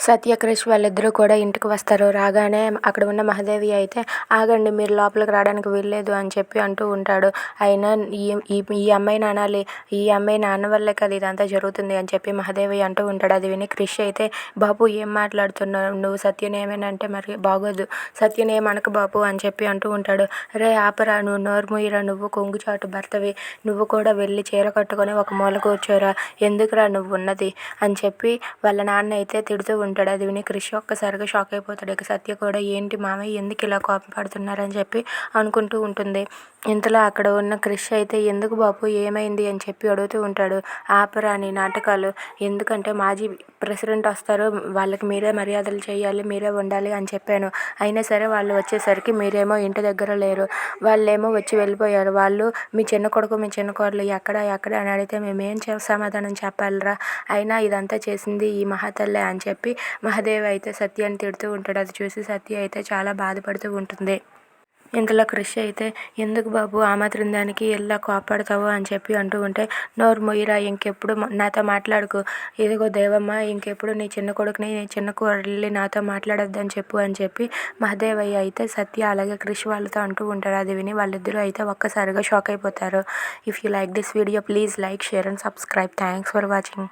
సత్య, క్రిష్ వాళ్ళిద్దరూ కూడా ఇంటికి వస్తారు. రాగానే అక్కడ ఉన్న మహాదేవి అయితే ఆగండి, మీరు లోపలికి రావడానికి వీల్లేదు అని చెప్పి అంటూ ఉంటాడు. అయినా ఈ ఈ ఈ అమ్మాయిని అనాలి, ఈ అమ్మాయి నాన్న వల్లే కదా ఇదంతా జరుగుతుంది అని చెప్పి మహాదేవి అంటూ ఉంటాడు. అది విని క్రిష్ అయితే బాబు ఏం మాట్లాడుతున్నావు, నువ్వు సత్యని ఏమైనా అంటే మరి బాగోదు, సత్యని ఏమనకు బాబు అని చెప్పి అంటూ ఉంటాడు. రే ఆపరా, నువ్వు నోరు మూయరా, నువ్వు కొంగుచాటు భర్తవి, నువ్వు కూడా వెళ్ళి చీర కట్టుకొని ఒక మూల కూర్చోరా, ఎందుకురా నువ్వు ఉన్నది అని చెప్పి వాళ్ళ నాన్న అయితే తిడుతూ ఉంటాడు. అది విని క్రిష్ ఒక్కసారిగా షాక్ అయిపోతాడు. ఇక సత్య కూడా ఏంటి మామయ్య ఎందుకు ఇలా కోపం పడుతున్నారని చెప్పి అనుకుంటూ ఉంటుంది. ఇంతలో అక్కడ ఉన్న క్రిష్ అయితే ఎందుకు బాబు ఏమైంది అని చెప్పి అడుగుతూ ఉంటాడు. ఆపరా నీ నాటకాలు, ఎందుకంటే మాజీ ప్రెసిడెంట్ వస్తారు, వాళ్ళకి మీరే మర్యాదలు చేయాలి, మీరే ఉండాలి అని చెప్పాను. అయినా సరే వాళ్ళు వచ్చేసరికి మీరేమో ఇంటి దగ్గర లేరు, వాళ్ళేమో వచ్చి వెళ్ళిపోయారు. వాళ్ళు మీ చిన్న కొడుకు మీ చిన్న కోడలు ఎక్కడ ఎక్కడ అని అడిగితే మేమేం సమాధానం చెప్పాలిరా, అయినా ఇదంతా చేసింది ఈ మహాతల్లే అని చెప్పి మహాదేవి అయితే సత్యాన్ని తిడుతూ ఉంటాడు. అది చూసి సత్య అయితే చాలా బాధపడుతూ ఉంటుంది. ఇంతలో క్రిష్ అయితే ఎందుకు బాబు ఆ మాత్రం దానికి ఎలా కోపడతావు అని చెప్పి అంటూ ఉంటే, నోరు మొయ్యరా, ఇంకెప్పుడు నాతో మాట్లాడుకు, ఇదిగో దేవమ్మ ఇంకెప్పుడు నీ చిన్న కొడుకుని నీ చిన్న కోడల్ని నాతో మాట్లాడొద్దని చెప్పు అని చెప్పి మహాదేవయ్య అయితే సత్య అలాగే క్రిష్ వాళ్ళతో అంటూ ఉంటారు. అది విని వాళ్ళిద్దరూ అయితే ఒక్కసారిగా షాక్ అయిపోతారు. If you like this video please like, share and subscribe. Thanks for watching.